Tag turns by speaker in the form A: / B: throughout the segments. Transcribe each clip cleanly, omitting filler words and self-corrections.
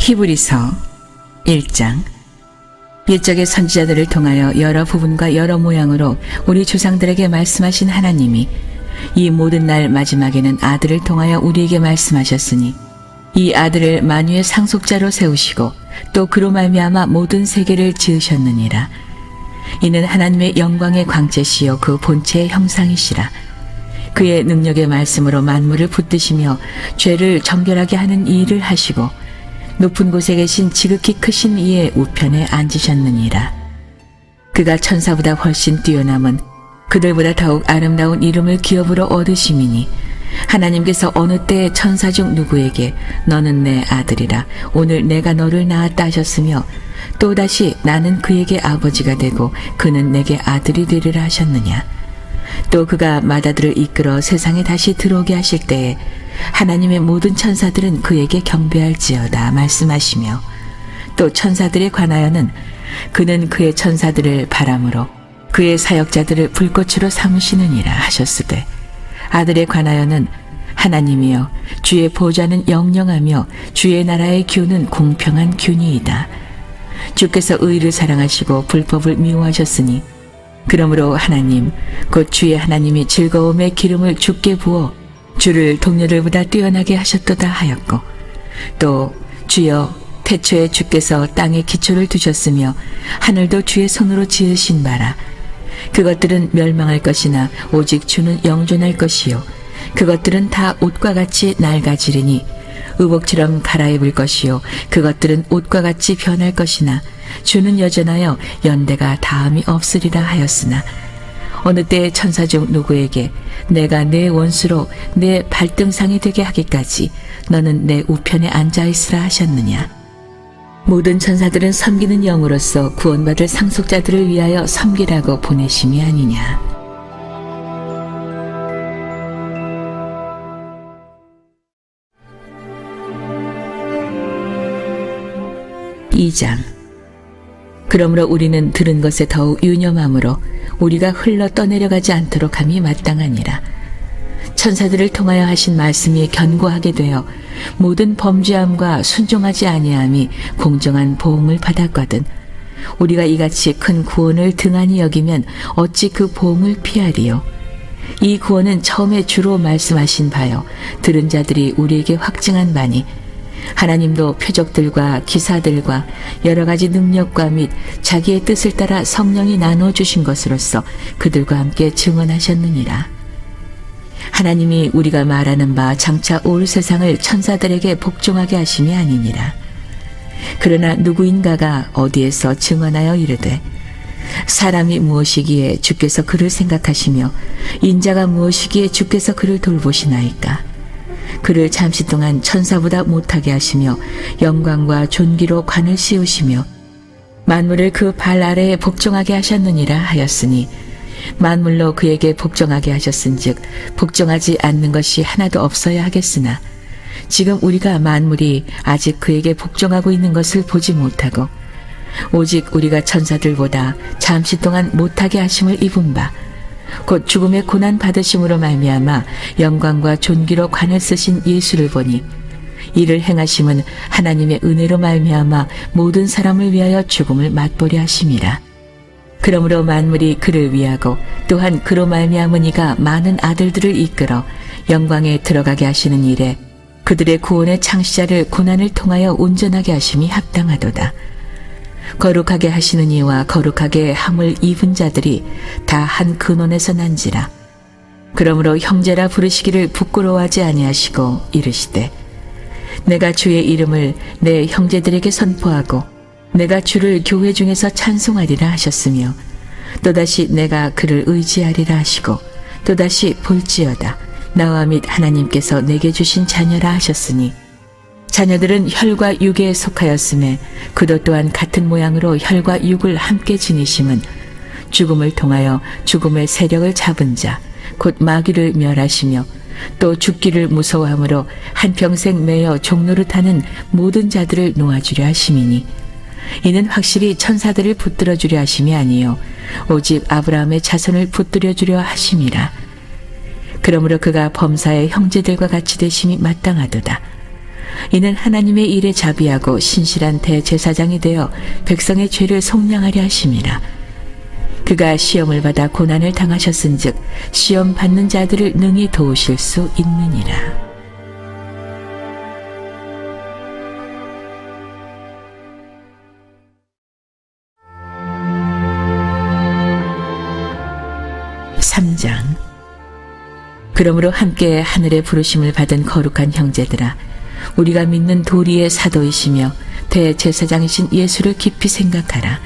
A: 히브리서 1장. 옛적의 선지자들을 통하여 여러 부분과 여러 모양으로 우리 조상들에게 말씀하신 하나님이 이 모든 날 마지막에는 아들을 통하여 우리에게 말씀하셨으니 이 아들을 만유의 상속자로 세우시고 또 그로 말미암아 모든 세계를 지으셨느니라. 이는 하나님의 영광의 광채시요 그 본체의 형상이시라. 그의 능력의 말씀으로 만물을 붙드시며 죄를 정결하게 하는 이 일을 하시고 높은 곳에 계신 지극히 크신 이의 우편에 앉으셨느니라. 그가 천사보다 훨씬 뛰어남은 그들보다 더욱 아름다운 이름을 기업으로 얻으심이니 하나님께서 어느 때에 천사 중 누구에게 너는 내 아들이라 오늘 내가 너를 낳았다 하셨으며 또다시 나는 그에게 아버지가 되고 그는 내게 아들이 되리라 하셨느냐. 또 그가 마다들을 이끌어 세상에 다시 들어오게 하실 때에 하나님의 모든 천사들은 그에게 경배할지어다 말씀하시며 또 천사들에 관하여는 그는 그의 천사들을 바람으로 그의 사역자들을 불꽃으로 삼으시느니라 하셨으되 아들에 관하여는 하나님이여 주의 보좌는 영영하며 주의 나라의 교는 공평한 균이이다. 주께서 의를 사랑하시고 불법을 미워하셨으니 그러므로 하나님 곧 주의 하나님이 즐거움의 기름을 주께 부어 주를 동료들보다 뛰어나게 하셨도다 하였고 또 주여 태초에 주께서 땅에 기초를 두셨으며 하늘도 주의 손으로 지으신 바라. 그것들은 멸망할 것이나 오직 주는 영존할 것이요 그것들은 다 옷과 같이 낡아지리니 의복처럼 갈아입을 것이요 그것들은 옷과 같이 변할 것이나 주는 여전하여 연대가 다함이 없으리라 하였으나 어느 때 천사 중 누구에게 내가 내 원수로 내 발등상이 되게 하기까지 너는 내 우편에 앉아있으라 하셨느냐. 모든 천사들은 섬기는 영으로서 구원받을 상속자들을 위하여 섬기라고 보내심이 아니냐. 이 장. 그러므로 우리는 들은 것에 더욱 유념함으로 우리가 흘러 떠내려가지 않도록 함이 마땅하니라. 천사들을 통하여 하신 말씀이 견고하게 되어 모든 범죄함과 순종하지 아니함이 공정한 보응을 받았거든 우리가 이같이 큰 구원을 등한히 여기면 어찌 그 보응을 피하리요. 이 구원은 처음에 주로 말씀하신 바요 들은 자들이 우리에게 확증한 바니 하나님도 표적들과 기사들과 여러 가지 능력과 및 자기의 뜻을 따라 성령이 나눠주신 것으로서 그들과 함께 증언하셨느니라. 하나님이 우리가 말하는 바 장차 올 세상을 천사들에게 복종하게 하심이 아니니라. 그러나 누구인가가 어디에서 증언하여 이르되 사람이 무엇이기에 주께서 그를 생각하시며 인자가 무엇이기에 주께서 그를 돌보시나이까. 그를 잠시 동안 천사보다 못하게 하시며 영광과 존귀로 관을 씌우시며 만물을 그 발 아래에 복종하게 하셨느니라 하였으니 만물로 그에게 복종하게 하셨은즉 복종하지 않는 것이 하나도 없어야 하겠으나 지금 우리가 만물이 아직 그에게 복종하고 있는 것을 보지 못하고 오직 우리가 천사들보다 잠시 동안 못하게 하심을 입은 바 곧 죽음의 고난 받으심으로 말미암아 영광과 존귀로 관을 쓰신 예수를 보니 이를 행하심은 하나님의 은혜로 말미암아 모든 사람을 위하여 죽음을 맛보려 하심이라. 그러므로 만물이 그를 위하고 또한 그로 말미암으니가 많은 아들들을 이끌어 영광에 들어가게 하시는 일에 그들의 구원의 창시자를 고난을 통하여 온전하게 하심이 합당하도다. 거룩하게 하시는 이와 거룩하게 함을 입은 자들이 다 한 근원에서 난지라. 그러므로 형제라 부르시기를 부끄러워하지 아니하시고 이르시되 내가 주의 이름을 내 형제들에게 선포하고 내가 주를 교회 중에서 찬송하리라 하셨으며 또다시 내가 그를 의지하리라 하시고 또다시 볼지어다 나와 및 하나님께서 내게 주신 자녀라 하셨으니 자녀들은 혈과 육에 속하였음에 그도 또한 같은 모양으로 혈과 육을 함께 지니심은 죽음을 통하여 죽음의 세력을 잡은 자 곧 마귀를 멸하시며 또 죽기를 무서워함으로 한평생 매여 종노릇하는 모든 자들을 놓아주려 하심이니 이는 확실히 천사들을 붙들어 주려 하심이 아니요 오직 아브라함의 자손을 붙들어 주려 하심이라. 그러므로 그가 범사의 형제들과 같이 되심이 마땅하도다. 이는 하나님의 일에 자비하고 신실한 대제사장이 되어 백성의 죄를 속량하려 하심이라. 그가 시험을 받아 고난을 당하셨은즉 시험 받는 자들을 능히 도우실 수 있느니라. 그러므로 함께 하늘의 부르심을 받은 거룩한 형제들아, 우리가 믿는 도리의 사도이시며 대제사장이신 예수를 깊이 생각하라.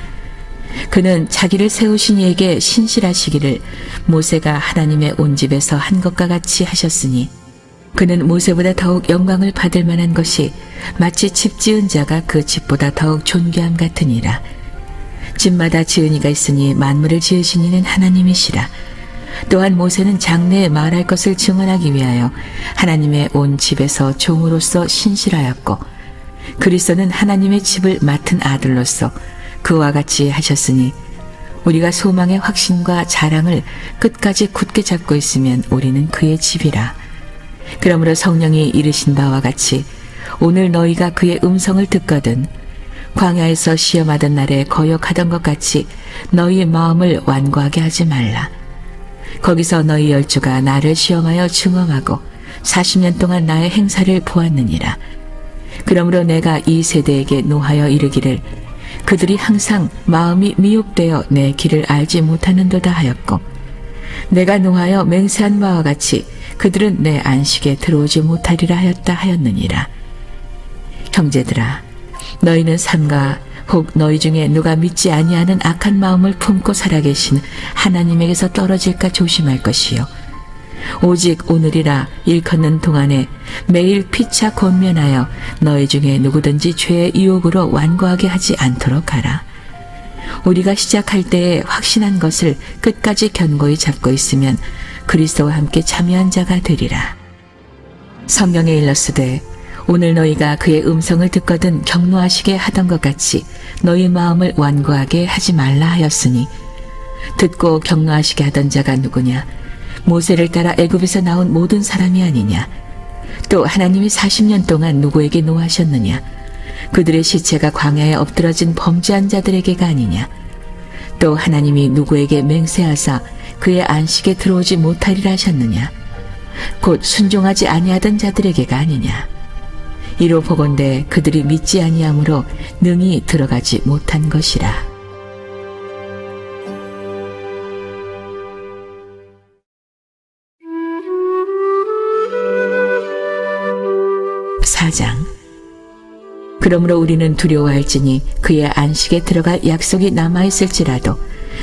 A: 그는 자기를 세우신 이에게 신실하시기를 모세가 하나님의 온 집에서 한 것과 같이 하셨으니, 그는 모세보다 더욱 영광을 받을 만한 것이 마치 집 지은 자가 그 집보다 더욱 존귀함 같으니라. 집마다 지은 이가 있으니 만물을 지으신 이는 하나님이시라. 또한 모세는 장래에 말할 것을 증언하기 위하여 하나님의 온 집에서 종으로서 신실하였고, 그리스도는 하나님의 집을 맡은 아들로서 그와 같이 하셨으니, 우리가 소망의 확신과 자랑을 끝까지 굳게 잡고 있으면 우리는 그의 집이라. 그러므로 성령이 이르신 바와 같이 오늘 너희가 그의 음성을 듣거든 광야에서 시험하던 날에 거역하던 것 같이 너희의 마음을 완고하게 하지 말라. 거기서 너희 열주가 나를 시험하여 증언하고 40년 동안 나의 행사를 보았느니라. 그러므로 내가 이 세대에게 노하여 이르기를 그들이 항상 마음이 미혹되어 내 길을 알지 못하는도다 하였고, 내가 노하여 맹세한 바와 같이 그들은 내 안식에 들어오지 못하리라 하였다 하였느니라. 형제들아, 너희는 삼가 혹 너희 중에 누가 믿지 아니하는 악한 마음을 품고 살아계신 하나님에게서 떨어질까 조심할 것이요, 오직 오늘이라 일컫는 동안에 매일 피차 권면하여 너희 중에 누구든지 죄의 유혹으로 완고하게 하지 않도록 하라. 우리가 시작할 때에 확신한 것을 끝까지 견고히 잡고 있으면 그리스도와 함께 참여한 자가 되리라. 성경에 일렀으되 오늘 너희가 그의 음성을 듣거든 격노하시게 하던 것 같이 너희 마음을 완고하게 하지 말라 하였으니, 듣고 격노하시게 하던 자가 누구냐? 모세를 따라 애굽에서 나온 모든 사람이 아니냐? 또 하나님이 40년 동안 누구에게 노하셨느냐? 그들의 시체가 광야에 엎드러진 범죄한 자들에게가 아니냐? 또 하나님이 누구에게 맹세하사 그의 안식에 들어오지 못하리라 하셨느냐? 곧 순종하지 아니하던 자들에게가 아니냐? 이로 보건대 그들이 믿지 아니함으로 능히 들어가지 못한 것이라. 4장. 그러므로 우리는 두려워할지니 그의 안식에 들어갈 약속이 남아있을지라도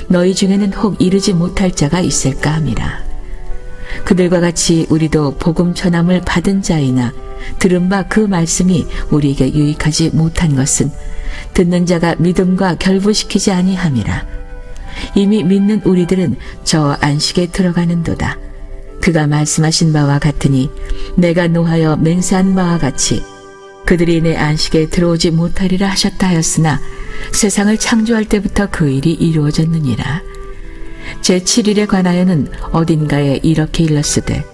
A: 너희 중에는 혹 이르지 못할 자가 있을까 함이라. 그들과 같이 우리도 복음 전함을 받은 자이나 들은 바 그 말씀이 우리에게 유익하지 못한 것은 듣는 자가 믿음과 결부시키지 아니함이라. 이미 믿는 우리들은 저 안식에 들어가는도다. 그가 말씀하신 바와 같으니 내가 노하여 맹세한 바와 같이 그들이 내 안식에 들어오지 못하리라 하셨다 하였으나 세상을 창조할 때부터 그 일이 이루어졌느니라. 제7일에 관하여는 어딘가에 이렇게 일렀으되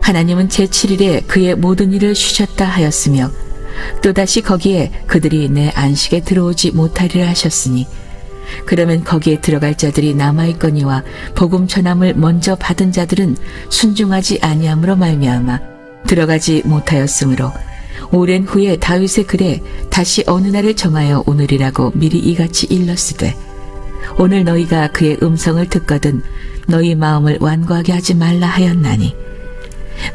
A: 하나님은 제7일에 그의 모든 일을 쉬셨다 하였으며, 또다시 거기에 그들이 내 안식에 들어오지 못하리라 하셨으니, 그러면 거기에 들어갈 자들이 남아있거니와 복음 전함을 먼저 받은 자들은 순종하지 아니함으로 말미암아 들어가지 못하였으므로, 오랜 후에 다윗의 글에 다시 어느 날을 정하여 오늘이라고 미리 이같이 일렀으되, 오늘 너희가 그의 음성을 듣거든 너희 마음을 완고하게 하지 말라 하였나니,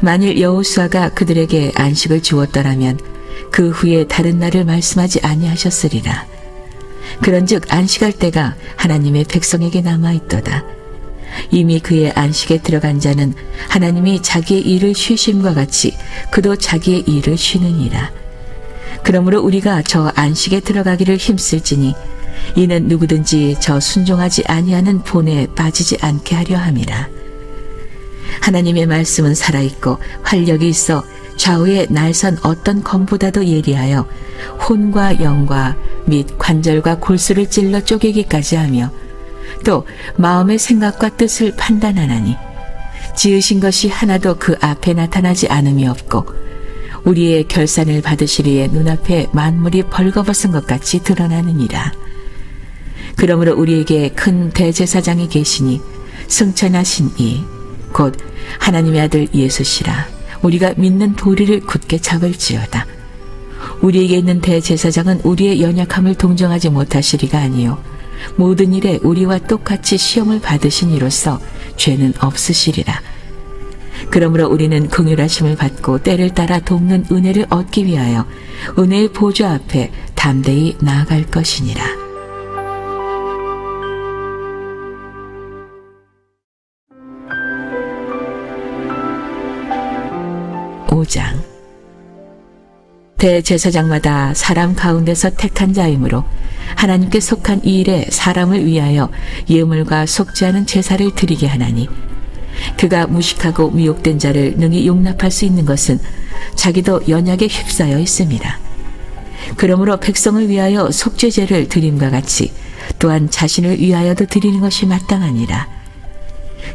A: 만일 여호수아가 그들에게 안식을 주었더라면 그 후에 다른 날을 말씀하지 아니하셨으리라. 그런즉 안식할 때가 하나님의 백성에게 남아있도다. 이미 그의 안식에 들어간 자는 하나님이 자기의 일을 쉬심과 같이 그도 자기의 일을 쉬느니라. 그러므로 우리가 저 안식에 들어가기를 힘쓸지니 이는 누구든지 저 순종하지 아니하는 본에 빠지지 않게 하려 함이라. 하나님의 말씀은 살아있고 활력이 있어 좌우에 날선 어떤 검보다도 예리하여 혼과 영과 및 관절과 골수를 찔러 쪼개기까지 하며 또 마음의 생각과 뜻을 판단하나니, 지으신 것이 하나도 그 앞에 나타나지 않음이 없고 우리의 결산을 받으시리에 눈앞에 만물이 벌거벗은 것 같이 드러나느니라. 그러므로 우리에게 큰 대제사장이 계시니 승천하신 이 곧 하나님의 아들 예수시라. 우리가 믿는 도리를 굳게 잡을지어다. 우리에게 있는 대제사장은 우리의 연약함을 동정하지 못하시리가 아니요 모든 일에 우리와 똑같이 시험을 받으신 이로써 죄는 없으시리라. 그러므로 우리는 긍휼하심을 받고 때를 따라 돕는 은혜를 얻기 위하여 은혜의 보좌 앞에 담대히 나아갈 것이니라. 5장. 대제사장마다 사람 가운데서 택한 자이므로 하나님께 속한 이 일에 사람을 위하여 예물과 속지 않은 제사를 드리게 하나니, 그가 무식하고 미혹된 자를 능히 용납할 수 있는 것은 자기도 연약에 휩싸여 있습니다. 그러므로 백성을 위하여 속죄제를 드림과 같이 또한 자신을 위하여도 드리는 것이 마땅하니라.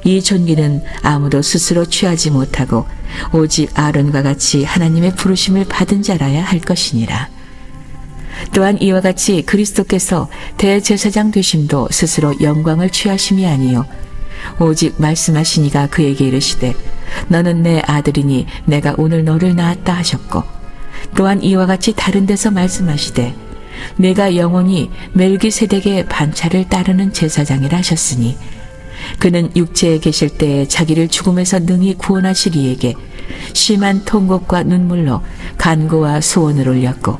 A: 이 존귀는 아무도 스스로 취하지 못하고 오직 아론과 같이 하나님의 부르심을 받은 자라야 할 것이니라. 또한 이와 같이 그리스도께서 대제사장 되심도 스스로 영광을 취하심이 아니요 오직 말씀하시니가 그에게 이르시되 너는 내 아들이니 내가 오늘 너를 낳았다 하셨고, 또한 이와 같이 다른 데서 말씀하시되 내가 영원히 멜기세덱의 반차를 따르는 제사장이라 하셨으니, 그는 육체에 계실 때에 자기를 죽음에서 능히 구원하실 이에게 심한 통곡과 눈물로 간구와 소원을 올렸고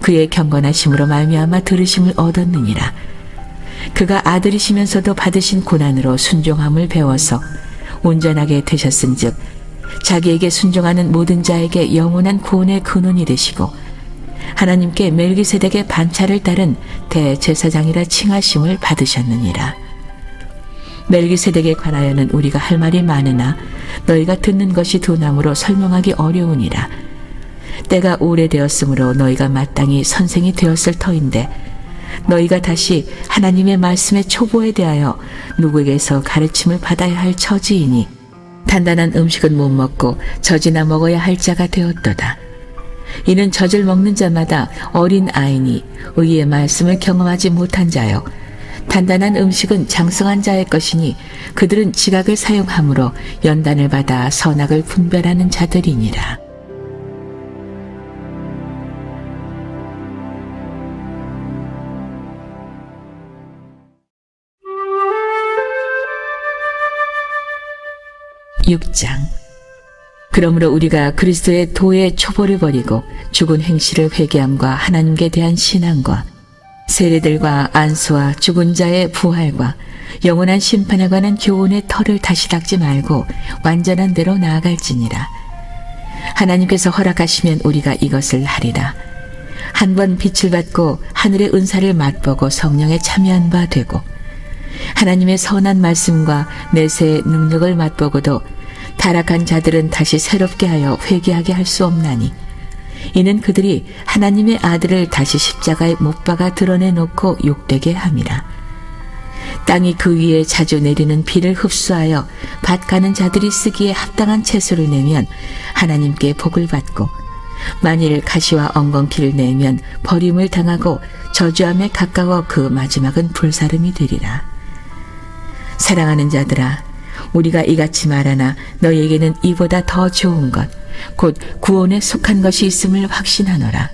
A: 그의 경건하심으로 말미암아 들으심을 얻었느니라. 그가 아들이시면서도 받으신 고난으로 순종함을 배워서 온전하게 되셨은즉 자기에게 순종하는 모든 자에게 영원한 구원의 근원이 되시고 하나님께 멜기세덱의 반차를 따른 대제사장이라 칭하심을 받으셨느니라. 멜기세덱에 관하여는 우리가 할 말이 많으나 너희가 듣는 것이 두나무로 설명하기 어려우니라. 때가 오래되었으므로 너희가 마땅히 선생이 되었을 터인데 너희가 다시 하나님의 말씀의 초보에 대하여 누구에게서 가르침을 받아야 할 처지이니 단단한 음식은 못 먹고 젖이나 먹어야 할 자가 되었도다. 이는 젖을 먹는 자마다 어린 아이니 의의 말씀을 경험하지 못한 자요 단단한 음식은 장성한 자의 것이니 그들은 지각을 사용함으로 연단을 받아 선악을 분별하는 자들이니라. (6장) 그러므로 우리가 그리스도의 도의 초보를 버리고 죽은 행실을 회개함과 하나님께 대한 신앙과 세례들과 안수와 죽은 자의 부활과 영원한 심판에 관한 교훈의 털을 다시 닦지 말고 완전한 대로 나아갈지니라. 하나님께서 허락하시면 우리가 이것을 하리라. 한 번 빛을 받고 하늘의 은사를 맛보고 성령에 참여한 바 되고 하나님의 선한 말씀과 내세의 능력을 맛보고도 타락한 자들은 다시 새롭게 하여 회개하게 할 수 없나니, 이는 그들이 하나님의 아들을 다시 십자가에 못 박아 드러내놓고 욕되게 함이라. 땅이 그 위에 자주 내리는 비를 흡수하여 밭 가는 자들이 쓰기에 합당한 채소를 내면 하나님께 복을 받고, 만일 가시와 엉겅퀴를 내면 버림을 당하고 저주함에 가까워 그 마지막은 불사름이 되리라. 사랑하는 자들아, 우리가 이같이 말하나 너희에게는 이보다 더 좋은 것, 곧 구원에 속한 것이 있음을 확신하노라.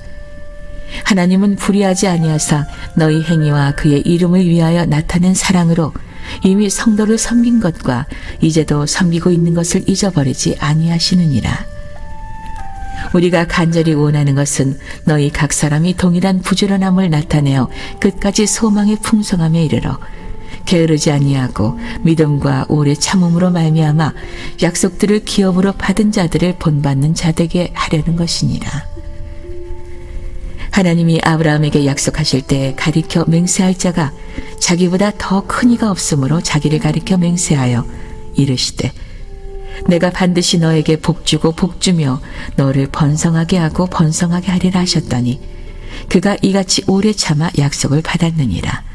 A: 하나님은 불의하지 아니하사 너희 행위와 그의 이름을 위하여 나타낸 사랑으로 이미 성도를 섬긴 것과 이제도 섬기고 있는 것을 잊어버리지 아니하시느니라. 우리가 간절히 원하는 것은 너희 각 사람이 동일한 부지런함을 나타내어 끝까지 소망의 풍성함에 이르러 게으르지 아니하고 믿음과 오래 참음으로 말미암아 약속들을 기업으로 받은 자들을 본받는 자되게 하려는 것이니라. 하나님이 아브라함에게 약속하실 때 가리켜 맹세할 자가 자기보다 더 큰 이가 없으므로 자기를 가리켜 맹세하여 이르시되 내가 반드시 너에게 복주고 복주며 너를 번성하게 하고 번성하게 하리라 하셨더니 그가 이같이 오래 참아 약속을 받았느니라.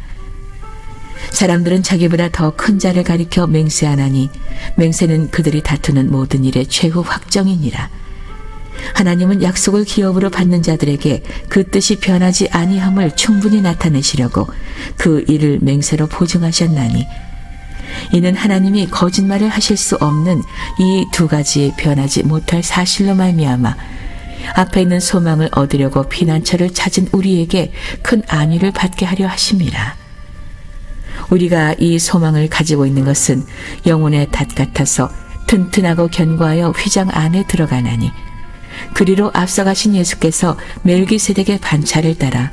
A: 사람들은 자기보다 더 큰 자를 가리켜 맹세하나니 맹세는 그들이 다투는 모든 일의 최후 확정이니라. 하나님은 약속을 기업으로 받는 자들에게 그 뜻이 변하지 아니함을 충분히 나타내시려고 그 일을 맹세로 보증하셨나니 이는 하나님이 거짓말을 하실 수 없는 이 두 가지 변하지 못할 사실로 말미암아 앞에 있는 소망을 얻으려고 피난처를 찾은 우리에게 큰 안위를 받게 하려 하심이라. 우리가 이 소망을 가지고 있는 것은 영혼의 닷 같아서 튼튼하고 견고하여 휘장 안에 들어가나니 그리로 앞서가신 예수께서 멜기세덱의 반차를 따라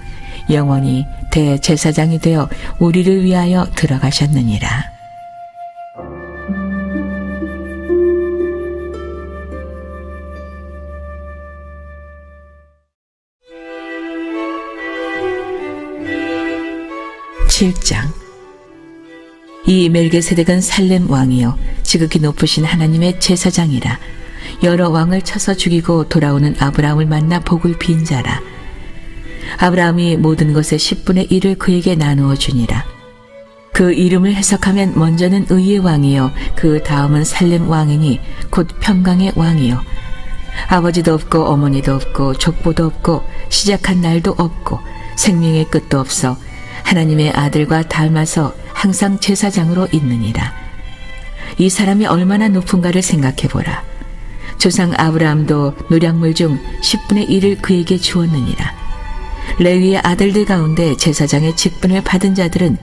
A: 영원히 대제사장이 되어 우리를 위하여 들어가셨느니라. 이 멜기세덱은 살렘 왕이요 지극히 높으신 하나님의 제사장이라. 여러 왕을 쳐서 죽이고 돌아오는 아브라함을 만나 복을 빈 자라. 아브라함이 모든 것의 10분의 1을 그에게 나누어 주니라. 그 이름을 해석하면 먼저는 의의 왕이요 그 다음은 살렘 왕이니 곧 평강의 왕이요 아버지도 없고 어머니도 없고 족보도 없고 시작한 날도 없고 생명의 끝도 없어 하나님의 아들과 닮아서 항상 제사장으로 있느니라. 이 사람이 얼마나 높은가를 생각해보라. 조상 아브라함도 노략물 중 10분의 1을 그에게 주었느니라. 레위의 아들들 가운데 제사장의 직분을 받은 자들은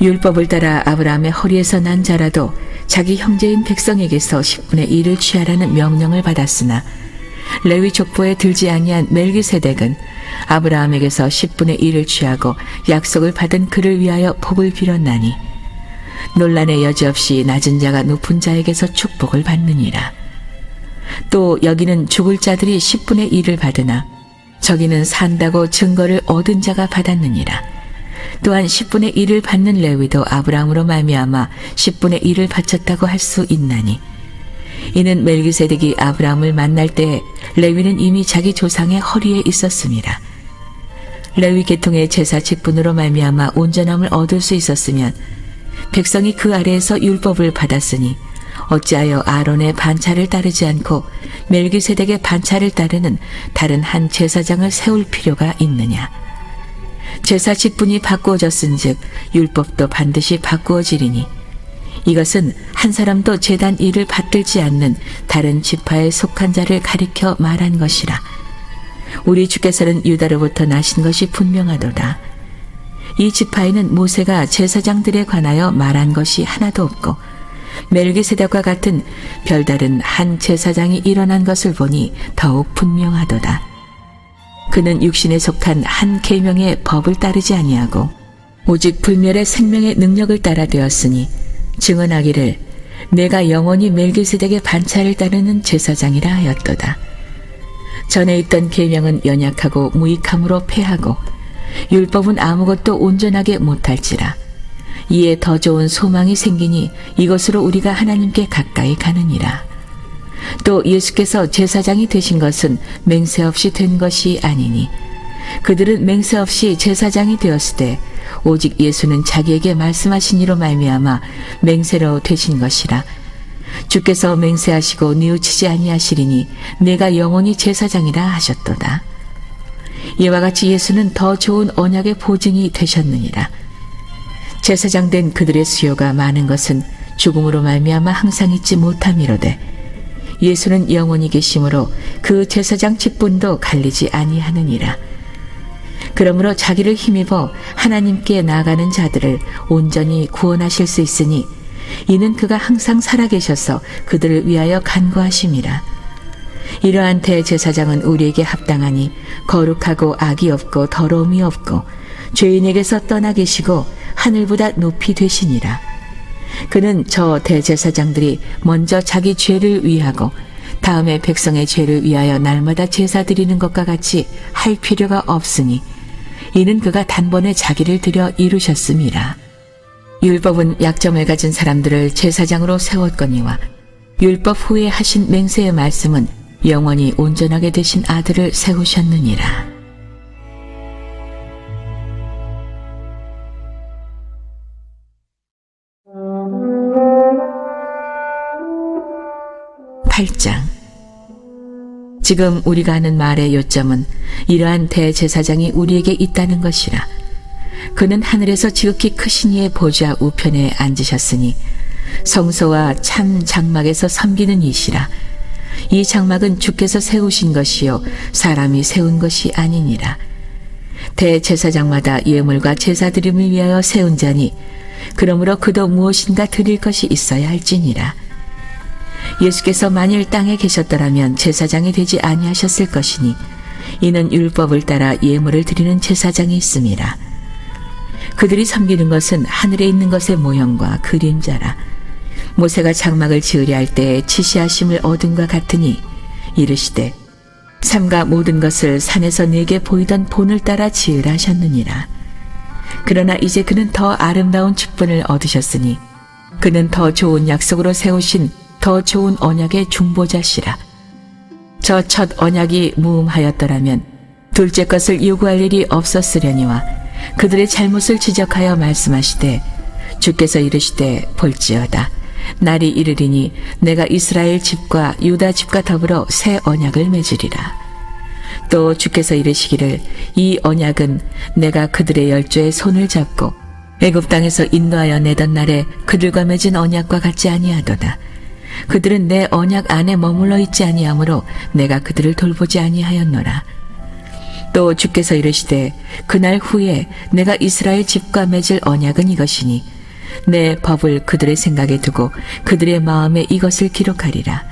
A: 율법을 따라 아브라함의 허리에서 난 자라도 자기 형제인 백성에게서 10분의 1을 취하라는 명령을 받았으나 레위 족보에 들지 아니한 멜기세덱은 아브라함에게서 10분의 1을 취하고 약속을 받은 그를 위하여 복을 빌었나니 논란의 여지없이 낮은 자가 높은 자에게서 축복을 받느니라. 또 여기는 죽을 자들이 10분의 1을 받으나 저기는 산다고 증거를 얻은 자가 받았느니라. 또한 10분의 1을 받는 레위도 아브라함으로 말미암아 10분의 1을 바쳤다고 할 수 있나니 이는 멜기세덱이 아브라함을 만날 때 레위는 이미 자기 조상의 허리에 있었음이라. 레위 계통의 제사 직분으로 말미암아 온전함을 얻을 수 있었으면 백성이 그 아래에서 율법을 받았으니 어찌하여 아론의 반차를 따르지 않고 멜기세덱의 반차를 따르는 다른 한 제사장을 세울 필요가 있느냐. 제사 직분이 바꾸어졌은즉 율법도 반드시 바꾸어지리니 이것은 한 사람도 제단 일을 받들지 않는 다른 지파에 속한 자를 가리켜 말한 것이라. 우리 주께서는 유다로부터 나신 것이 분명하도다. 이 지파에는 모세가 제사장들에 관하여 말한 것이 하나도 없고 멜기세덱과 같은 별다른 한 제사장이 일어난 것을 보니 더욱 분명하도다. 그는 육신에 속한 한 계명의 법을 따르지 아니하고 오직 불멸의 생명의 능력을 따라 되었으니 증언하기를 내가 영원히 멜기세덱의 반차를 따르는 제사장이라 하였도다. 전에 있던 계명은 연약하고 무익함으로 패하고 율법은 아무것도 온전하게 못할지라. 이에 더 좋은 소망이 생기니 이것으로 우리가 하나님께 가까이 가느니라. 또 예수께서 제사장이 되신 것은 맹세 없이 된 것이 아니니 그들은 맹세 없이 제사장이 되었을 때 오직 예수는 자기에게 말씀하신 이로 말미암아 맹세로 되신 것이라. 주께서 맹세하시고 뉘우치지 아니하시리니 내가 영원히 제사장이라 하셨도다. 이와 같이 예수는 더 좋은 언약의 보증이 되셨느니라. 제사장 된 그들의 수요가 많은 것은 죽음으로 말미암아 항상 있지 못함이로되 예수는 영원히 계심으로 그 제사장 직분도 갈리지 아니하느니라. 그러므로 자기를 힘입어 하나님께 나아가는 자들을 온전히 구원하실 수 있으니 이는 그가 항상 살아계셔서 그들을 위하여 간구하심이라. 이러한 대제사장은 우리에게 합당하니 거룩하고 악이 없고 더러움이 없고 죄인에게서 떠나 계시고 하늘보다 높이 되시니라. 그는 저 대제사장들이 먼저 자기 죄를 위하고 다음에 백성의 죄를 위하여 날마다 제사 드리는 것과 같이 할 필요가 없으니 이는 그가 단번에 자기를 들여 이루셨음이라. 율법은 약점을 가진 사람들을 제사장으로 세웠거니와 율법 후에 하신 맹세의 말씀은 영원히 온전하게 되신 아들을 세우셨느니라. 지금 우리가 하는 말의 요점은 이러한 대제사장이 우리에게 있다는 것이라. 그는 하늘에서 지극히 크신 이의 보좌 우편에 앉으셨으니 성소와 참 장막에서 섬기는 이시라. 이 장막은 주께서 세우신 것이요 사람이 세운 것이 아니니라. 대제사장마다 예물과 제사 드림을 위하여 세운 자니 그러므로 그도 무엇인가 드릴 것이 있어야 할지니라. 예수께서 만일 땅에 계셨더라면 제사장이 되지 아니하셨을 것이니 이는 율법을 따라 예물을 드리는 제사장이 있음이라. 그들이 섬기는 것은 하늘에 있는 것의 모형과 그림자라. 모세가 장막을 지으려 할 때에 지시하심을 얻음과 같으니 이르시되 삼가 모든 것을 산에서 네게 보이던 본을 따라 지으라 하셨느니라. 그러나 이제 그는 더 아름다운 직분을 얻으셨으니 그는 더 좋은 약속으로 세우신 더 좋은 언약의 중보자시라. 저 첫 언약이 무음하였더라면 둘째 것을 요구할 일이 없었으려니와 그들의 잘못을 지적하여 말씀하시되 주께서 이르시되 볼지어다 날이 이르리니 내가 이스라엘 집과 유다 집과 더불어 새 언약을 맺으리라. 또 주께서 이르시기를 이 언약은 내가 그들의 열조의 손을 잡고 애굽 땅에서 인도하여 내던 날에 그들과 맺은 언약과 같지 아니하도다. 그들은 내 언약 안에 머물러 있지 아니하므로 내가 그들을 돌보지 아니하였노라. 또 주께서 이르시되 그날 후에 내가 이스라엘 집과 맺을 언약은 이것이니 내 법을 그들의 생각에 두고 그들의 마음에 이것을 기록하리라.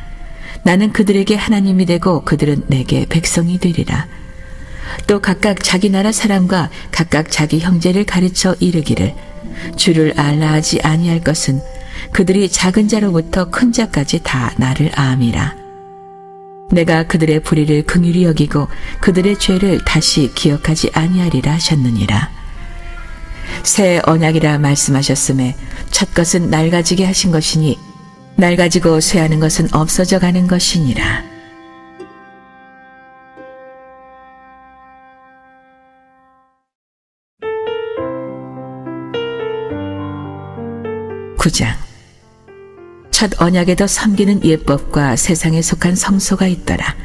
A: 나는 그들에게 하나님이 되고 그들은 내게 백성이 되리라. 또 각각 자기 나라 사람과 각각 자기 형제를 가르쳐 이르기를 주를 알라 하지 아니할 것은 그들이 작은 자로부터 큰 자까지 다 나를 암이라. 내가 그들의 불의를 긍휼히 여기고 그들의 죄를 다시 기억하지 아니하리라 하셨느니라. 새 언약이라 말씀하셨음에 첫 것은 낡아지게 하신 것이니 낡아지고 쇠하는 것은 없어져 가는 것이니라. 구장. 첫 언약에도 섬기는 예법과 세상에 속한 성소가 있더라.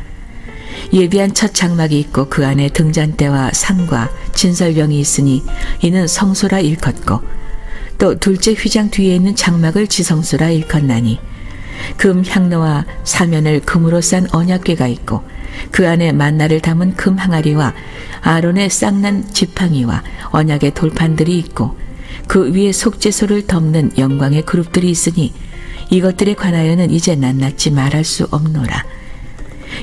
A: 예비한 첫 장막이 있고 그 안에 등잔대와 상과 진설병이 있으니 이는 성소라 일컫고 또 둘째 휘장 뒤에 있는 장막을 지성소라 일컫나니 금 향로와 사면을 금으로 싼 언약궤가 있고 그 안에 만나를 담은 금 항아리와 아론의 쌍난 지팡이와 언약의 돌판들이 있고 그 위에 속죄소를 덮는 영광의 그룹들이 있으니 이것들에 관하여는 이제 낱낱이 말할 수 없노라.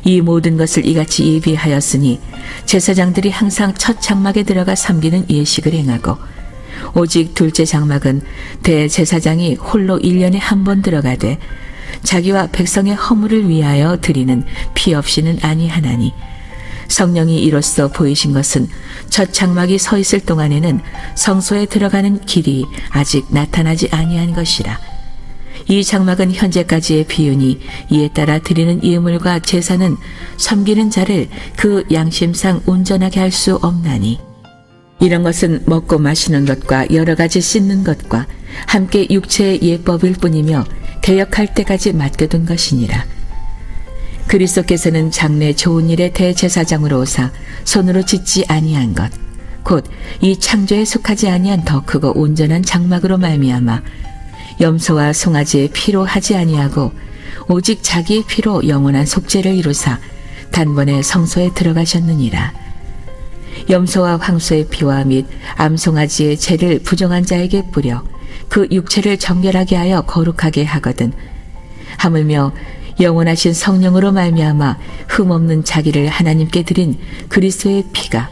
A: 이 모든 것을 이같이 예비하였으니 제사장들이 항상 첫 장막에 들어가 섬기는 예식을 행하고 오직 둘째 장막은 대제사장이 홀로 1년에 한 번 들어가되 자기와 백성의 허물을 위하여 드리는 피 없이는 아니하나니 성령이 이로써 보이신 것은 첫 장막이 서 있을 동안에는 성소에 들어가는 길이 아직 나타나지 아니한 것이라. 이 장막은 현재까지의 비유니 이에 따라 드리는 예물과 제사는 섬기는 자를 그 양심상 온전하게 할 수 없나니 이런 것은 먹고 마시는 것과 여러 가지 씻는 것과 함께 육체의 예법일 뿐이며 개역할 때까지 맡겨둔 것이니라. 그리스도께서는 장래 좋은 일의 대제사장으로 오사 손으로 짓지 아니한 것 곧 이 창조에 속하지 아니한 더 크고 온전한 장막으로 말미암아 염소와 송아지의 피로 하지 아니하고 오직 자기의 피로 영원한 속죄를 이루사 단번에 성소에 들어가셨느니라. 염소와 황소의 피와 및 암송아지의 죄를 부정한 자에게 뿌려 그 육체를 정결하게 하여 거룩하게 하거든 하물며 영원하신 성령으로 말미암아 흠없는 자기를 하나님께 드린 그리스도의 피가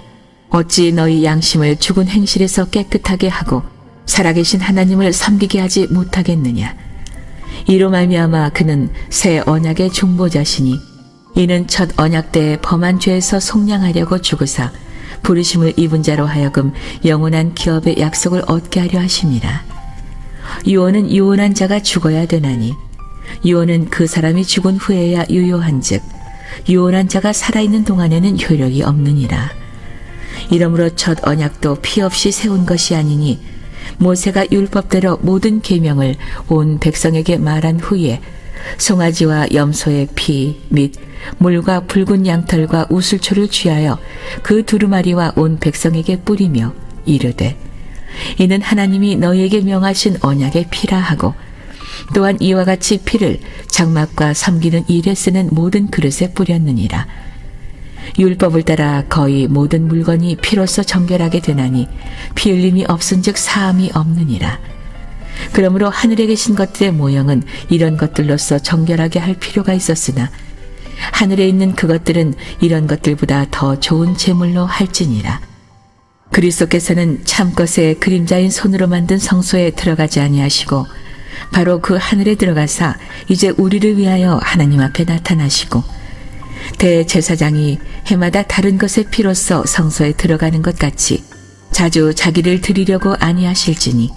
A: 어찌 너희 양심을 죽은 행실에서 깨끗하게 하고 살아계신 하나님을 섬기게 하지 못하겠느냐. 이로 말미암아 그는 새 언약의 중보자시니 이는 첫 언약 때에 범한 죄에서 속량하려고 죽으사 부르심을 입은 자로 하여금 영원한 기업의 약속을 얻게 하려 하심이라. 유언은 유언한 자가 죽어야 되나니 유언은 그 사람이 죽은 후에야 유효한즉 유언한 자가 살아있는 동안에는 효력이 없느니라. 이러므로 첫 언약도 피 없이 세운 것이 아니니 모세가 율법대로 모든 계명을 온 백성에게 말한 후에 송아지와 염소의 피 및 물과 붉은 양털과 우슬초를 취하여 그 두루마리와 온 백성에게 뿌리며 이르되 이는 하나님이 너희에게 명하신 언약의 피라 하고 또한 이와 같이 피를 장막과 섬기는 일에 쓰는 모든 그릇에 뿌렸느니라. 율법을 따라 거의 모든 물건이 피로써 정결하게 되나니 피 흘림이 없은즉 사함이 없느니라. 그러므로 하늘에 계신 것들의 모형은 이런 것들로서 정결하게 할 필요가 있었으나 하늘에 있는 그것들은 이런 것들보다 더 좋은 제물로 할지니라. 그리스도께서는 참것의 그림자인 손으로 만든 성소에 들어가지 아니하시고 바로 그 하늘에 들어가사 이제 우리를 위하여 하나님 앞에 나타나시고 대제사장이 해마다 다른 것의 피로써 성소에 들어가는 것 같이 자주 자기를 드리려고 아니하실지니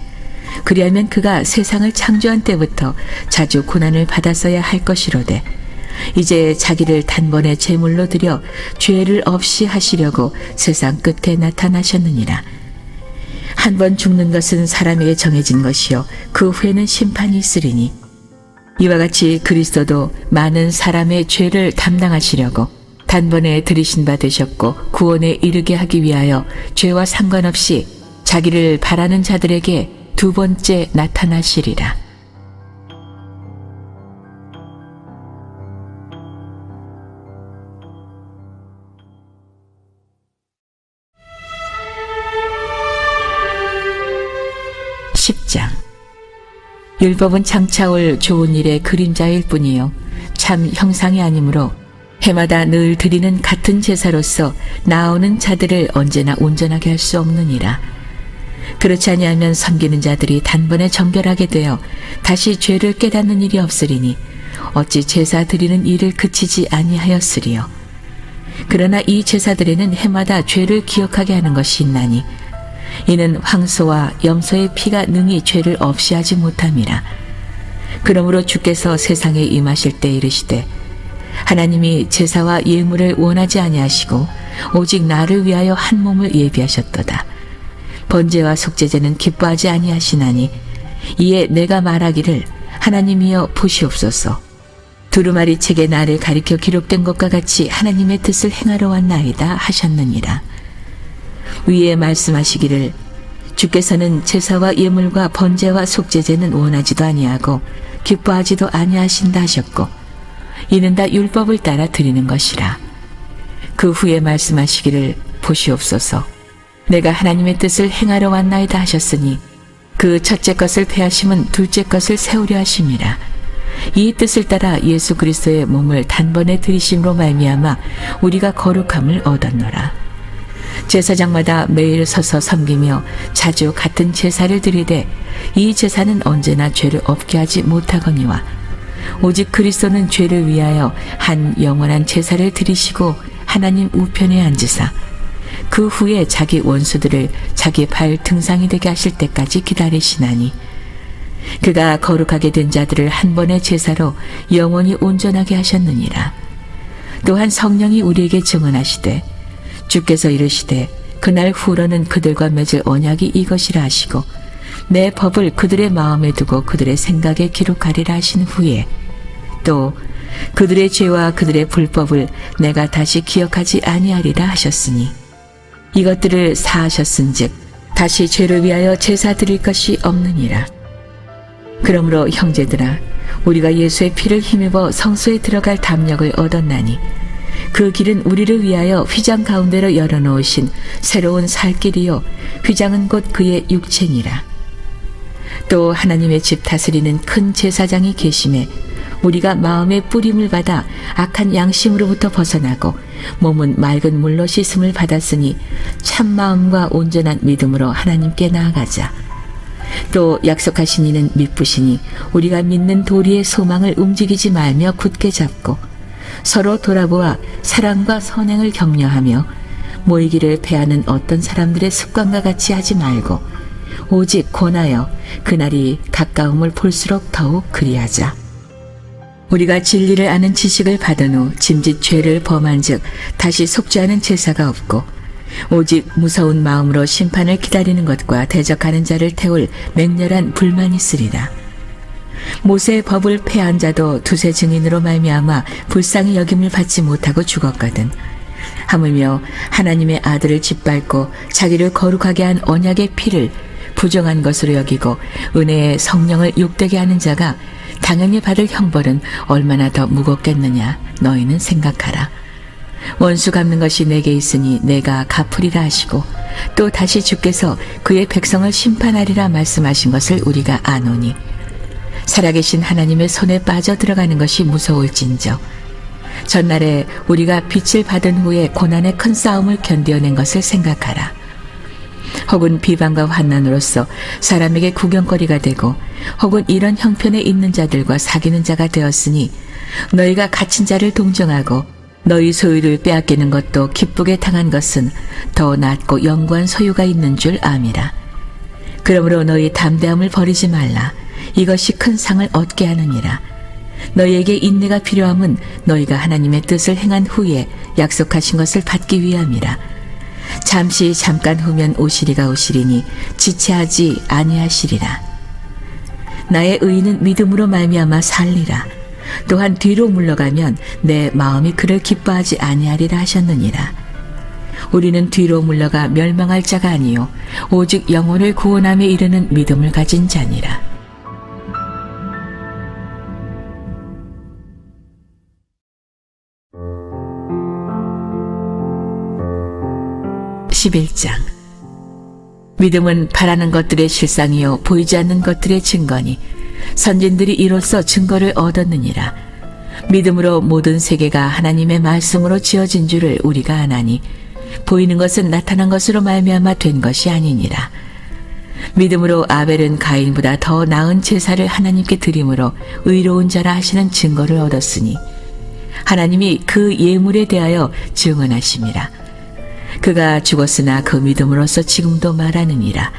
A: 그리하면 그가 세상을 창조한 때부터 자주 고난을 받았어야 할 것이로되 이제 자기를 단번에 제물로 드려 죄를 없이 하시려고 세상 끝에 나타나셨느니라. 한 번 죽는 것은 사람에게 정해진 것이요 그 후에는 심판이 있으리니 이와 같이 그리스도도 많은 사람의 죄를 담당하시려고 단번에 들이신 바 되셨고 구원에 이르게 하기 위하여 죄와 상관없이 자기를 바라는 자들에게 두 번째 나타나시리라. 율법은 장차 올 좋은 일의 그림자일 뿐이요 참 형상이 아니므로 해마다 늘 드리는 같은 제사로서 나오는 자들을 언제나 온전하게 할 수 없느니라. 그렇지 아니하면 섬기는 자들이 단번에 정결하게 되어 다시 죄를 깨닫는 일이 없으리니 어찌 제사 드리는 일을 그치지 아니하였으리요. 그러나 이 제사들에는 해마다 죄를 기억하게 하는 것이 있나니 이는 황소와 염소의 피가 능히 죄를 없이 하지 못함이라. 그러므로 주께서 세상에 임하실 때 이르시되 하나님이 제사와 예물을 원하지 아니하시고 오직 나를 위하여 한 몸을 예비하셨도다. 번제와 속죄제는 기뻐하지 아니하시나니 이에 내가 말하기를 하나님이여 보시옵소서. 두루마리 책에 나를 가리켜 기록된 것과 같이 하나님의 뜻을 행하러 왔나이다 하셨느니라. 위에 말씀하시기를 주께서는 제사와 예물과 번제와 속죄제는 원하지도 아니하고 기뻐하지도 아니하신다 하셨고 이는 다 율법을 따라 드리는 것이라. 그 후에 말씀하시기를 보시옵소서. 내가 하나님의 뜻을 행하러 왔나이다 하셨으니 그 첫째 것을 폐하심은 둘째 것을 세우려 하심이라. 이 뜻을 따라 예수 그리스도의 몸을 단번에 들이심으로 말미암아 우리가 거룩함을 얻었노라. 제사장마다 매일 서서 섬기며 자주 같은 제사를 드리되 이 제사는 언제나 죄를 없게 하지 못하거니와 오직 그리스도는 죄를 위하여 한 영원한 제사를 드리시고 하나님 우편에 앉으사 그 후에 자기 원수들을 자기 발 등상이 되게 하실 때까지 기다리시나니 그가 거룩하게 된 자들을 한 번의 제사로 영원히 온전하게 하셨느니라. 또한 성령이 우리에게 증언하시되 주께서 이르시되 그날 후로는 그들과 맺을 언약이 이것이라 하시고 내 법을 그들의 마음에 두고 그들의 생각에 기록하리라 하신 후에 또 그들의 죄와 그들의 불법을 내가 다시 기억하지 아니하리라 하셨으니 이것들을 사하셨은즉 다시 죄를 위하여 제사 드릴 것이 없느니라. 그러므로 형제들아 우리가 예수의 피를 힘입어 성소에 들어갈 담력을 얻었나니 그 길은 우리를 위하여 휘장 가운데로 열어놓으신 새로운 살 길이요 휘장은 곧 그의 육체니라. 또 하나님의 집 다스리는 큰 제사장이 계심에 우리가 마음의 뿌림을 받아 악한 양심으로부터 벗어나고 몸은 맑은 물로 씻음을 받았으니 참 마음과 온전한 믿음으로 하나님께 나아가자. 또 약속하신 이는 미쁘시니 우리가 믿는 도리의 소망을 움직이지 말며 굳게 잡고 서로 돌아보아 사랑과 선행을 격려하며 모이기를 패하는 어떤 사람들의 습관과 같이 하지 말고 오직 권하여 그날이 가까움을 볼수록 더욱 그리하자. 우리가 진리를 아는 지식을 받은 후 짐짓 죄를 범한 즉 다시 속죄하는 제사가 없고 오직 무서운 마음으로 심판을 기다리는 것과 대적하는 자를 태울 맹렬한 불만이 있으리라. 모세의 법을 폐한 자도 두세 증인으로 말미암아 불쌍히 여김을 받지 못하고 죽었거든. 하물며 하나님의 아들을 짓밟고 자기를 거룩하게 한 언약의 피를 부정한 것으로 여기고 은혜의 성령을 욕되게 하는 자가 당연히 받을 형벌은 얼마나 더 무겁겠느냐 너희는 생각하라. 원수 갚는 것이 내게 있으니 내가 갚으리라 하시고 또 다시 주께서 그의 백성을 심판하리라 말씀하신 것을 우리가 아노니 살아계신 하나님의 손에 빠져 들어가는 것이 무서울진저 전날에 우리가 빛을 받은 후에 고난의 큰 싸움을 견뎌낸 것을 생각하라. 혹은 비방과 환난으로서 사람에게 구경거리가 되고 혹은 이런 형편에 있는 자들과 사귀는 자가 되었으니 너희가 갇힌 자를 동정하고 너희 소유를 빼앗기는 것도 기쁘게 당한 것은 더 낫고 영구한 소유가 있는 줄 암이라. 그러므로 너희 담대함을 버리지 말라. 이것이 큰 상을 얻게 하느니라. 너희에게 인내가 필요함은 너희가 하나님의 뜻을 행한 후에 약속하신 것을 받기 위함이라. 잠깐 후면 오시리가 오시리니 지체하지 아니하시리라. 나의 의인은 믿음으로 말미암아 살리라. 또한 뒤로 물러가면 내 마음이 그를 기뻐하지 아니하리라 하셨느니라. 우리는 뒤로 물러가 멸망할 자가 아니요 오직 영혼을 구원함에 이르는 믿음을 가진 자니라. 11장. 믿음은 바라는 것들의 실상이요 보이지 않는 것들의 증거니 선진들이 이로써 증거를 얻었느니라. 믿음으로 모든 세계가 하나님의 말씀으로 지어진 줄을 우리가 아나니 보이는 것은 나타난 것으로 말미암아 된 것이 아니니라. 믿음으로 아벨은 가인보다 더 나은 제사를 하나님께 드림으로 의로운 자라 하시는 증거를 얻었으니 하나님이 그 예물에 대하여 증언하심이라. 그가 죽었으나 그 믿음으로써 지금도 말하느니라.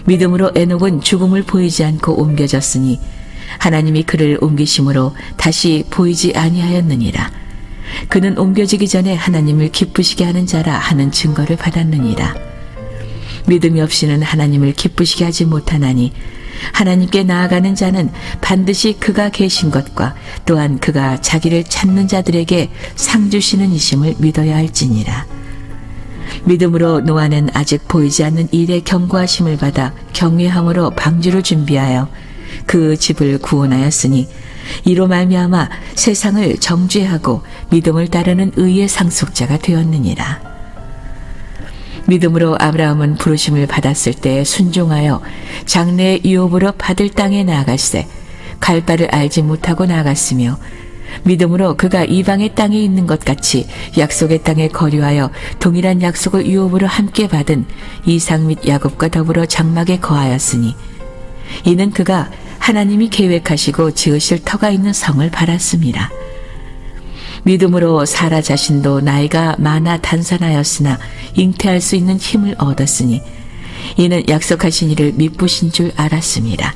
A: 믿음으로 에녹은 죽음을 보이지 않고 옮겨졌으니 하나님이 그를 옮기심으로 다시 보이지 아니하였느니라. 그는 옮겨지기 전에 하나님을 기쁘시게 하는 자라 하는 증거를 받았느니라. 믿음이 없이는 하나님을 기쁘시게 하지 못하나니 하나님께 나아가는 자는 반드시 그가 계신 것과 또한 그가 자기를 찾는 자들에게 상 주시는 이심을 믿어야 할지니라. 믿음으로 노아는 아직 보이지 않는 일에 경고하심을 받아 경외함으로 방주를 준비하여 그 집을 구원하였으니 이로 말미암아 세상을 정죄하고 믿음을 따르는 의의 상속자가 되었느니라. 믿음으로 아브라함은 부르심을 받았을 때 순종하여 장래의 유업으로 받을 땅에 나아갈새 갈 바를 알지 못하고 나아갔으며 믿음으로 그가 이방의 땅에 있는 것 같이 약속의 땅에 거류하여 동일한 약속을 유업으로 함께 받은 이삭 및 야곱과 더불어 장막에 거하였으니 이는 그가 하나님이 계획하시고 지으실 터가 있는 성을 바랐습니다. 믿음으로 사라 자신도 나이가 많아 단산하였으나 잉태할 수 있는 힘을 얻었으니 이는 약속하신 이를 미쁘신 줄 알았습니다.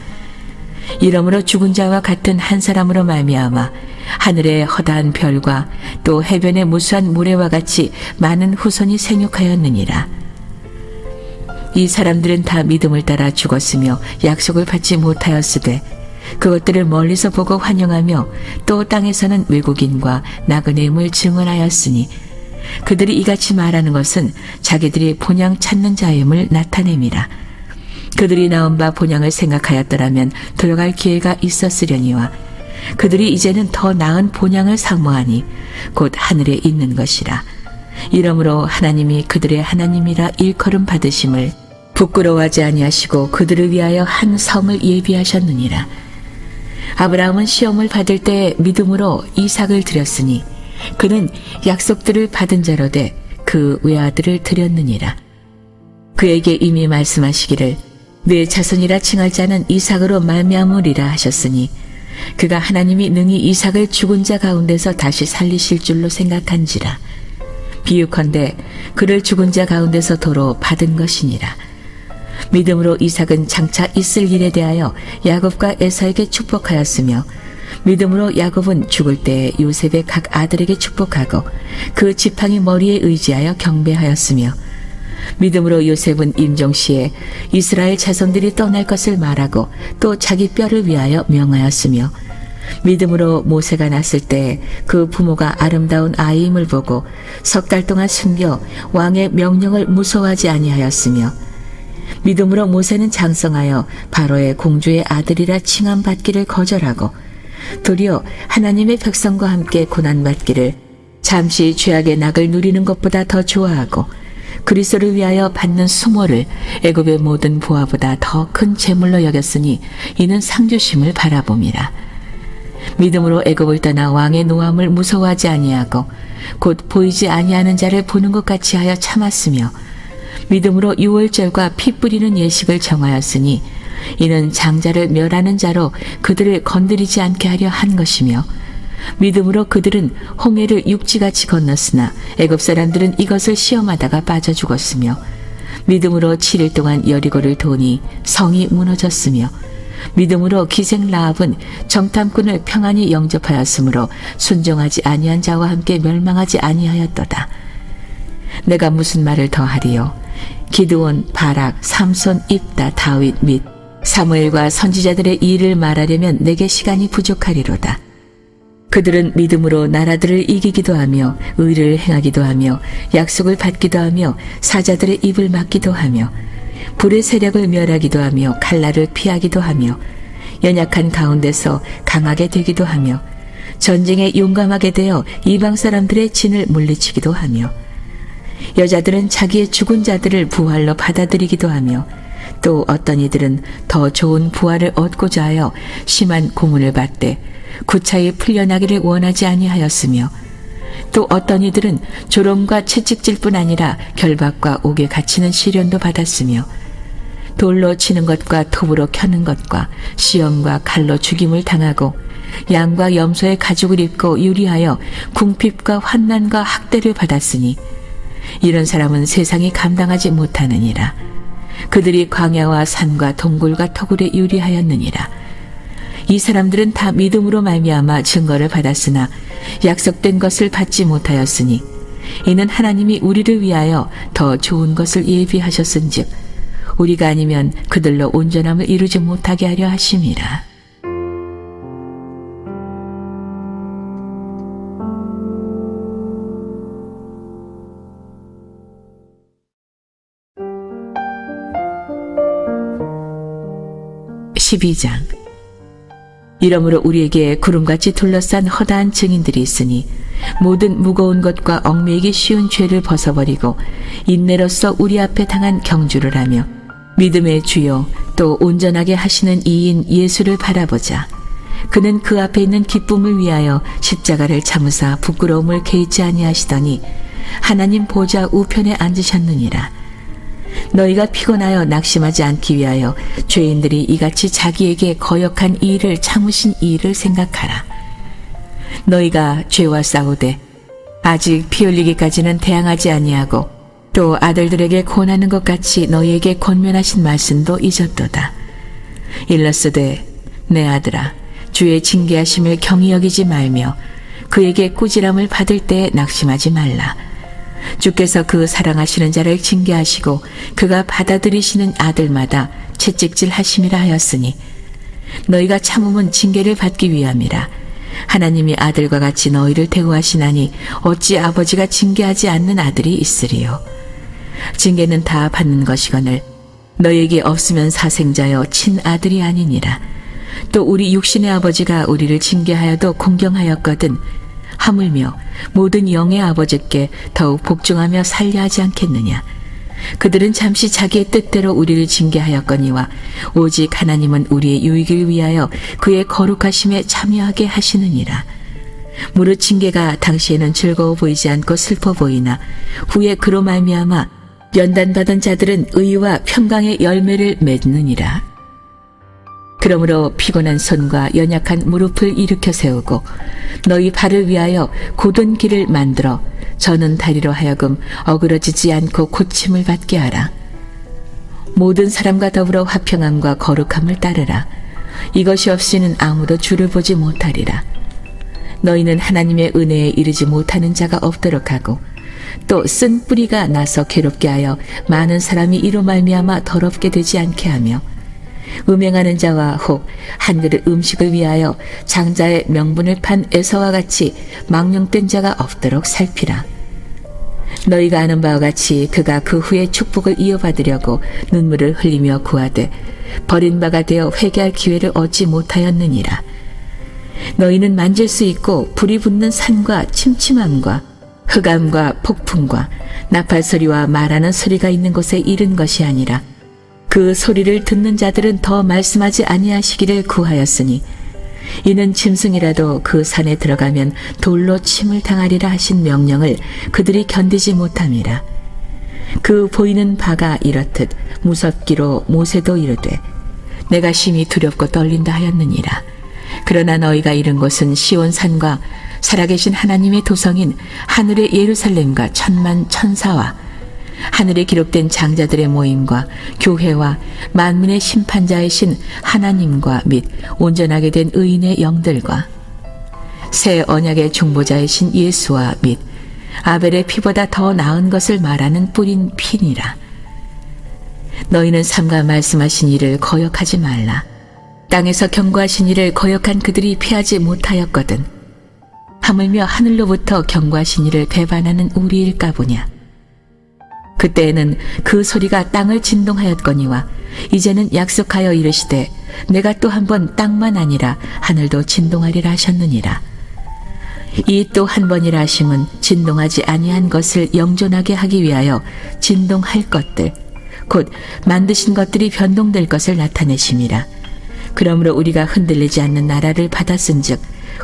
A: 이러므로 죽은 자와 같은 한 사람으로 말미암아 하늘의 허다한 별과 또 해변의 무수한 모래와 같이 많은 후손이 생육하였느니라. 이 사람들은 다 믿음을 따라 죽었으며 약속을 받지 못하였으되 그것들을 멀리서 보고 환영하며 또 땅에서는 외국인과 나그네임을 증언하였으니 그들이 이같이 말하는 것은 자기들이 본향 찾는 자임을 나타냄이라. 그들이 나온 바 본향을 생각하였더라면 들어갈 기회가 있었으려니와 그들이 이제는 더 나은 본향을 사모하니 곧 하늘에 있는 것이라. 이러므로 하나님이 그들의 하나님이라 일컬음 받으심을 부끄러워하지 아니하시고 그들을 위하여 한 성을 예비하셨느니라. 아브라함은 시험을 받을 때 믿음으로 이삭을 드렸으니 그는 약속들을 받은 자로되 그 외아들을 드렸느니라. 그에게 이미 말씀하시기를 내 자손이라 칭할 자는 이삭으로 말미암으리라 하셨으니 그가 하나님이 능히 이삭을 죽은 자 가운데서 다시 살리실 줄로 생각한지라. 비유컨대 그를 죽은 자 가운데서 도로 받은 것이니라. 믿음으로 이삭은 장차 있을 일에 대하여 야곱과 에사에게 축복하였으며 믿음으로 야곱은 죽을 때 요셉의 각 아들에게 축복하고 그 지팡이 머리에 의지하여 경배하였으며 믿음으로 요셉은 임종시에 이스라엘 자손들이 떠날 것을 말하고 또 자기 뼈를 위하여 명하였으며, 믿음으로 모세가 났을 때 그 부모가 아름다운 아이임을 보고 석 달 동안 숨겨 왕의 명령을 무서워하지 아니하였으며, 믿음으로 모세는 장성하여 바로의 공주의 아들이라 칭함받기를 거절하고 도리어 하나님의 백성과 함께 고난받기를 잠시 죄악의 낙을 누리는 것보다 더 좋아하고 그리스도를 위하여 받는 수모를 애굽의 모든 보화보다 더 큰 재물로 여겼으니 이는 상주심을 바라봄이라. 믿음으로 애굽을 떠나 왕의 노함을 무서워하지 아니하고 곧 보이지 아니하는 자를 보는 것 같이 하여 참았으며, 믿음으로 유월절과 피 뿌리는 예식을 정하였으니 이는 장자를 멸하는 자로 그들을 건드리지 않게 하려 한 것이며, 믿음으로 그들은 홍해를 육지같이 건넜으나 애굽 사람들은 이것을 시험하다가 빠져 죽었으며, 믿음으로 7일 동안 여리고를 도니 성이 무너졌으며, 믿음으로 기생 라합은 정탐꾼을 평안히 영접하였으므로 순종하지 아니한 자와 함께 멸망하지 아니하였도다. 내가 무슨 말을 더하리요? 기드온, 바락, 삼손, 입다, 다윗 및 사무엘과 선지자들의 일을 말하려면 내게 시간이 부족하리로다. 그들은 믿음으로 나라들을 이기기도 하며 의를 행하기도 하며 약속을 받기도 하며 사자들의 입을 막기도 하며 불의 세력을 멸하기도 하며 칼날을 피하기도 하며 연약한 가운데서 강하게 되기도 하며 전쟁에 용감하게 되어 이방 사람들의 진을 물리치기도 하며 여자들은 자기의 죽은 자들을 부활로 받아들이기도 하며 또 어떤 이들은 더 좋은 부활을 얻고자 하여 심한 고문을 받되 구차히 풀려나기를 원하지 아니하였으며 또 어떤 이들은 조롱과 채찍질뿐 아니라 결박과 옥에 갇히는 시련도 받았으며 돌로 치는 것과 톱으로 켜는 것과 시험과 칼로 죽임을 당하고 양과 염소의 가죽을 입고 유리하여 궁핍과 환난과 학대를 받았으니 이런 사람은 세상이 감당하지 못하느니라. 그들이 광야와 산과 동굴과 터굴에 유리하였느니라. 이 사람들은 다 믿음으로 말미암아 증거를 받았으나 약속된 것을 받지 못하였으니 이는 하나님이 우리를 위하여 더 좋은 것을 예비하셨은즉 우리가 아니면 그들로 온전함을 이루지 못하게 하려 하심이라. (12장) 이러므로 우리에게 구름같이 둘러싼 허다한 증인들이 있으니 모든 무거운 것과 얽매이기 쉬운 죄를 벗어버리고 인내로써 우리 앞에 당한 경주를 하며 믿음의 주요 또 온전하게 하시는 이인 예수를 바라보자. 그는 그 앞에 있는 기쁨을 위하여 십자가를 참으사 부끄러움을 개의치 아니하시더니 하나님 보좌 우편에 앉으셨느니라. 너희가 피곤하여 낙심하지 않기 위하여 죄인들이 이같이 자기에게 거역한 이 일을 참으신 이 일을 생각하라. 너희가 죄와 싸우되 아직 피 흘리기까지는 대항하지 아니하고 또 아들들에게 권하는 것 같이 너희에게 권면하신 말씀도 잊었도다. 일렀으되 내 아들아 주의 징계하심을 경히 여기지 말며 그에게 꾸지람을 받을 때에 낙심하지 말라. 주께서 그 사랑하시는 자를 징계하시고 그가 받아들이시는 아들마다 채찍질 하심이라 하였으니 너희가 참음은 징계를 받기 위함이라. 하나님이 아들과 같이 너희를 대우하시나니 어찌 아버지가 징계하지 않는 아들이 있으리요. 징계는 다 받는 것이거늘 너희에게 없으면 사생자여 친아들이 아니니라. 또 우리 육신의 아버지가 우리를 징계하여도 공경하였거든 하물며 모든 영의 아버지께 더욱 복종하며 살려 하지 않겠느냐. 그들은 잠시 자기의 뜻대로 우리를 징계하였거니와 오직 하나님은 우리의 유익을 위하여 그의 거룩하심에 참여하게 하시느니라. 무릇 징계가 당시에는 즐거워 보이지 않고 슬퍼 보이나 후에 그로 말미암아 연단받은 자들은 의와 평강의 열매를 맺느니라. 그러므로 피곤한 손과 연약한 무릎을 일으켜 세우고 너희 발을 위하여 곧은 길을 만들어 저는 다리로 하여금 어그러지지 않고 고침을 받게 하라. 모든 사람과 더불어 화평함과 거룩함을 따르라. 이것이 없이는 아무도 주를 보지 못하리라. 너희는 하나님의 은혜에 이르지 못하는 자가 없도록 하고 또 쓴 뿌리가 나서 괴롭게 하여 많은 사람이 이로 말미암아 더럽게 되지 않게 하며 음행하는 자와 혹 한 그릇 음식을 위하여 장자의 명분을 판 에서와 같이 망령된 자가 없도록 살피라. 너희가 아는 바와 같이 그가 그 후에 축복을 이어받으려고 눈물을 흘리며 구하되 버린 바가 되어 회개할 기회를 얻지 못하였느니라. 너희는 만질 수 있고 불이 붙는 산과 침침함과 흑암과 폭풍과 나팔 소리와 말하는 소리가 있는 곳에 이른 것이 아니라 그 소리를 듣는 자들은 더 말씀하지 아니하시기를 구하였으니 이는 짐승이라도 그 산에 들어가면 돌로 침을 당하리라 하신 명령을 그들이 견디지 못함이라. 그 보이는 바가 이렇듯 무섭기로 모세도 이르되 내가 심히 두렵고 떨린다 하였느니라. 그러나 너희가 이른 곳은 시온산과 살아계신 하나님의 도성인 하늘의 예루살렘과 천만 천사와 하늘에 기록된 장자들의 모임과 교회와 만민의 심판자이신 하나님과 및 온전하게 된 의인의 영들과 새 언약의 중보자이신 예수와 및 아벨의 피보다 더 나은 것을 말하는 뿌린 피니라. 너희는 삼가 말씀하신 일을 거역하지 말라. 땅에서 경고하신 일을 거역한 그들이 피하지 못하였거든. 하물며 하늘로부터 경고하신 일을 배반하는 우리일까 보냐. 그때에는 그 소리가 땅을 진동하였거니와 이제는 약속하여 이르시되 내가 또 한 번 땅만 아니라 하늘도 진동하리라 하셨느니라. 이 또 한 번이라 하심은 진동하지 아니한 것을 영존하게 하기 위하여 진동할 것들 곧 만드신 것들이 변동될 것을 나타내심이라. 그러므로 우리가 흔들리지 않는 나라를 받았은즉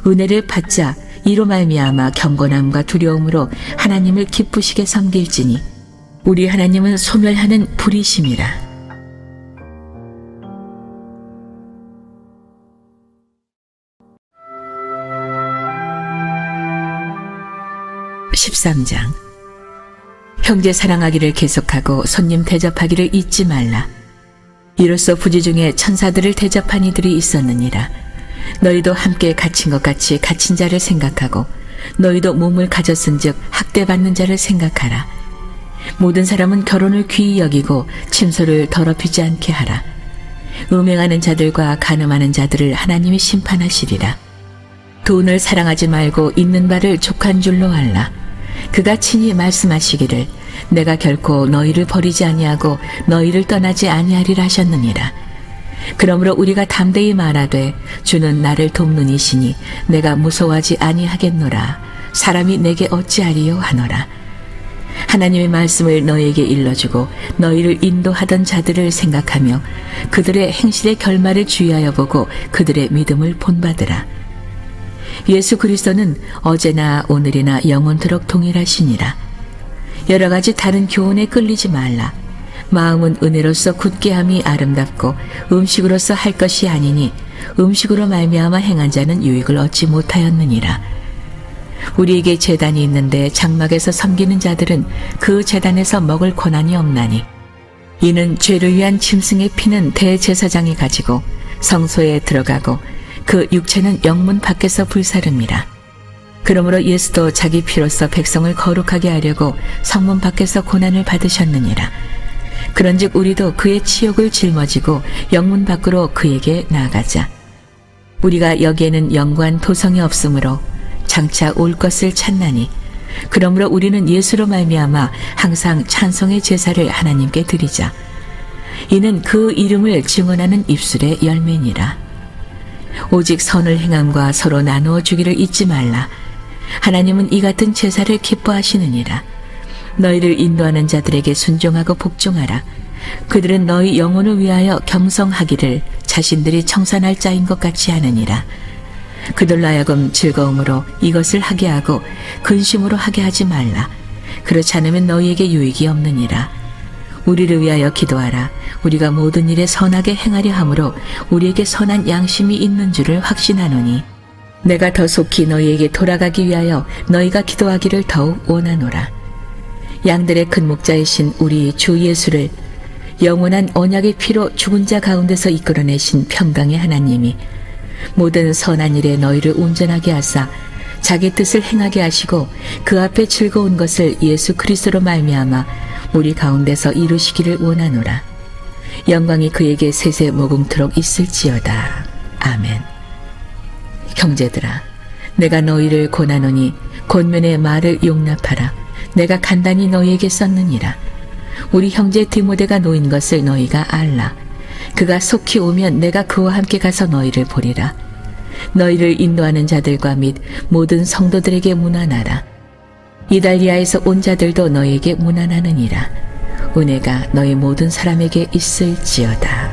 A: 은혜를 받자 이로 말미암아 경건함과 두려움으로 하나님을 기쁘시게 섬길지니 우리 하나님은 소멸하는 불이심이라. 13장. 형제 사랑하기를 계속하고 손님 대접하기를 잊지 말라. 이로써 부지 중에 천사들을 대접한 이들이 있었느니라. 너희도 함께 갇힌 것 같이 갇힌 자를 생각하고 너희도 몸을 가졌은즉 학대받는 자를 생각하라. 모든 사람은 결혼을 귀히 여기고 침소를 더럽히지 않게 하라. 음행하는 자들과 간음하는 자들을 하나님이 심판하시리라. 돈을 사랑하지 말고 있는 바를 족한 줄로 알라. 그가 친히 말씀하시기를 내가 결코 너희를 버리지 아니하고 너희를 떠나지 아니하리라 하셨느니라. 그러므로 우리가 담대히 말하되 주는 나를 돕는 이시니 내가 무서워하지 아니하겠노라. 사람이 내게 어찌하리요 하노라. 하나님의 말씀을 너희에게 일러주고 너희를 인도하던 자들을 생각하며 그들의 행실의 결말을 주의하여 보고 그들의 믿음을 본받으라. 예수 그리스도는 어제나 오늘이나 영원토록 동일하시니라. 여러 가지 다른 교훈에 끌리지 말라. 마음은 은혜로서 굳게 함이 아름답고 음식으로서 할 것이 아니니 음식으로 말미암아 행한 자는 유익을 얻지 못하였느니라. 우리에게 제단이 있는데 장막에서 섬기는 자들은 그 제단에서 먹을 권한이 없나니 이는 죄를 위한 짐승의 피는 대제사장이 가지고 성소에 들어가고 그 육체는 영문 밖에서 불사릅니다. 그러므로 예수도 자기 피로써 백성을 거룩하게 하려고 성문 밖에서 고난을 받으셨느니라. 그런즉 우리도 그의 치욕을 짊어지고 영문 밖으로 그에게 나아가자. 우리가 여기에는 영구한 도성이 없으므로 장차 올 것을 찾나니 그러므로 우리는 예수로 말미암아 항상 찬송의 제사를 하나님께 드리자. 이는 그 이름을 증언하는 입술의 열매니라. 오직 선을 행함과 서로 나누어 주기를 잊지 말라. 하나님은 이 같은 제사를 기뻐하시느니라. 너희를 인도하는 자들에게 순종하고 복종하라. 그들은 너희 영혼을 위하여 경성하기를 자신들이 청산할 자인 것 같이 하느니라. 그들로 하여금 즐거움으로 이것을 하게 하고 근심으로 하게 하지 말라. 그렇지 않으면 너희에게 유익이 없느니라. 우리를 위하여 기도하라. 우리가 모든 일에 선하게 행하려 함으로 우리에게 선한 양심이 있는 줄을 확신하노니 내가 더 속히 너희에게 돌아가기 위하여 너희가 기도하기를 더욱 원하노라. 양들의 큰 목자이신 우리 주 예수를 영원한 언약의 피로 죽은 자 가운데서 이끌어내신 평강의 하나님이 모든 선한 일에 너희를 온전하게 하사 자기 뜻을 행하게 하시고 그 앞에 즐거운 것을 예수 그리스도로 말미암아 우리 가운데서 이루시기를 원하노라. 영광이 그에게 세세 무궁토록 있을지어다. 아멘. 형제들아, 내가 너희를 권하노니 권면의 말을 용납하라. 내가 간단히 너희에게 썼느니라. 우리 형제 디모데가 놓인 것을 너희가 알라. 그가 속히 오면 내가 그와 함께 가서 너희를 보리라. 너희를 인도하는 자들과 및 모든 성도들에게 문안하라. 이달리아에서 온 자들도 너희에게 문안하느니라. 은혜가 너희 모든 사람에게 있을지어다.